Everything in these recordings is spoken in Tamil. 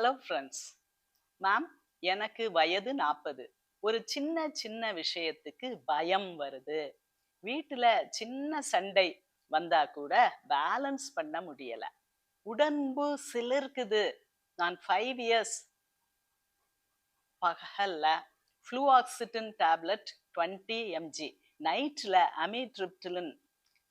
Hello friends. மேம், எனக்கு வயது 40. ஒரு சின்ன சின்ன விஷயத்துக்கு பயம் வருது. வீட்டுல சின்ன சண்டை வந்தா கூட பேலன்ஸ் பண்ண முடியல. உடம்பு சிலிர்க்குது. நான் 5 இயர்ஸ் பகல்ல ஃப்ளூஆக்சிட்டின் டேப்லெட் 20 mg, நைட்ல அமிட்ரிப்டிலின்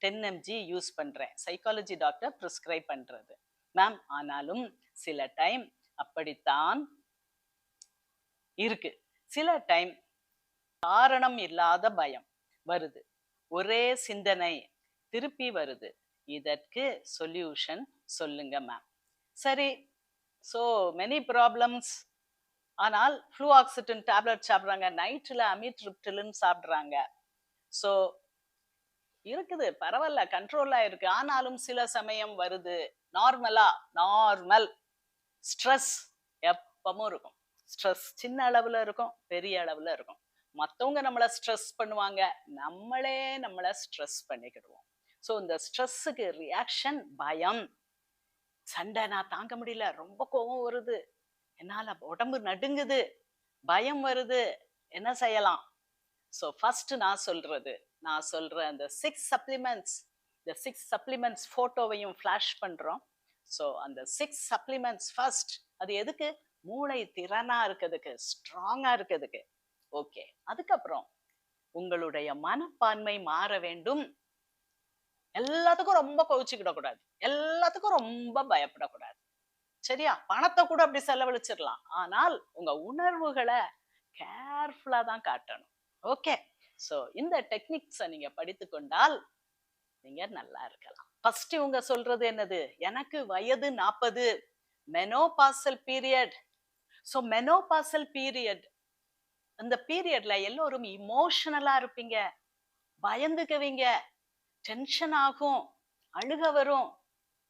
10 mg யூஸ் பண்றேன். சைக்காலஜி டாக்டர் பிரிஸ்கிரைப் பண்றது. மேம், ஆனாலும் சில டைம் அப்படித்தான் இருக்கு. சில டைம் காரணம் இல்லாத பயம் வருது. ஒரே சிந்தனை திருப்பி வருது. இதற்கு சொல்யூஷன் சொல்லுங்க மேம். சரி, சோ மெனி ப்ராப்ளம்ஸ். ஆனால் ஃப்ளூஆக்சிட்டின் டேப்லெட் சாப்பிட்றாங்க, நைட்ல அமிட்ரிப்டிலின் சாப்பிட்றாங்க. ஸோ இருக்குது, பரவாயில்ல, கண்ட்ரோலா இருக்கு. ஆனாலும் சில சமயம் வருது. நார்மல் ஸ்ட்ரெஸ் எப்பவும் இருக்கும். ஸ்ட்ரெஸ் சின்ன அளவுல இருக்கும், பெரிய அளவுல இருக்கும். மத்தவங்க நம்மள ஸ்ட்ரெஸ் பண்ணுவாங்க, நம்மளே நம்மள ஸ்ட்ரெஸ் பண்ணிக்கிடுவோம். ஸோ இந்த ஸ்ட்ரெஸ்ஸுக்கு ரியாக்ஷன் பயம். சண்டை நான் தாங்க முடியல, ரொம்ப கோபம் வருது, என்னால உடம்பு நடுங்குது, பயம் வருது, என்ன செய்யலாம்? ஸோ ஃபர்ஸ்ட் நான் சொல்ற அந்த 6 சப்ளிமெண்ட்ஸ், இந்த 6 சப்ளிமெண்ட்ஸ் போட்டோவையும் ஃபிளாஷ் பண்றோம். ஸோ அந்த 6 சப்ளிமெண்ட்ஸ் ஃபர்ஸ்ட், அது எதுக்கு? மூளை திறனா இருக்கிறதுக்கு, ஸ்ட்ராங்கா இருக்கிறதுக்கு. ஓகே, அதுக்கப்புறம் உங்களுடைய மனப்பான்மை மாற வேண்டும். எல்லாத்துக்கும் ரொம்ப கோவிச்சுக்கிட கூடாது, எல்லாத்துக்கும் ரொம்ப பயப்படக்கூடாது. சரியா? பணத்தை கூட அப்படி செலவழிச்சிடலாம், ஆனால் உங்க உணர்வுகளை கேர்ஃபுல்லா தான் காட்டணும். ஓகே, சோ இந்த டெக்னிக்ஸை நீங்க படித்து கொண்டால் நீங்க நல்லா இருக்கலாம். ஃபர்ஸ்ட் இவங்க சொல்றது என்னது? எனக்கு வயது 40, menopausal period. So menopausal period, அந்த பீரியட்ல எல்லோரும் இமோஷனலா இருப்பீங்க, பயந்துக்குவீங்க, டென்ஷன் ஆகும், அழுக வரும்,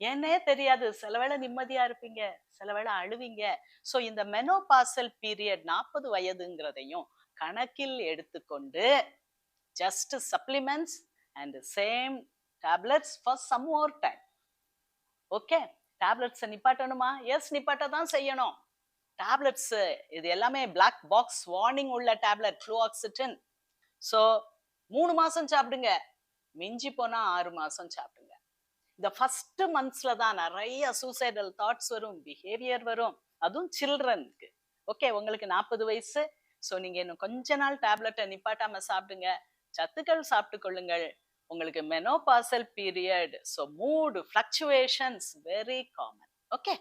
ஏன்னே தெரியாது. சில வேளை நிம்மதியா இருப்பீங்க, சில வேளை அழுவீங்க. சோ இந்த மெனோபாசல் பீரியட் 40 வயதுங்கிறதையும் கணக்கில் எடுத்துக்கொண்டு just supplements and same tablets for some more time. Okay, tablets நிப்பாட்டணுமா? எஸ், நிப்பாட்ட தான் செய்யணும். டேப்லெட்ஸ் இது எல்லாமே பிளாக் பாக்ஸ் வார்னிங் உள்ள டேப்லெட் ஃப்ளூஆக்சிட்டின். ஸோ 3 மாசம் சாப்பிடுங்க, மிஞ்சி போனா 6 மாசம் சாப்பிடுங்க. இந்த ஃபர்ஸ்ட் மந்த்ஸ்ல தான் நிறைய சூசைடல் தாட்ஸ் வரும், பிஹேவியர் வரும், அதுவும் சில்ட்ரனுக்கு. ஓகே, உங்களுக்கு 40 வயசு. ஸோ நீங்க இன்னும் கொஞ்ச நாள் டேப்லெட்டை நிப்பாட்டாம சாப்பிடுங்க, சத்துக்கள் சாப்பிட்டு கொள்ளுங்கள். உங்களுக்கு menopausal period, so mood fluctuations very common. Okay.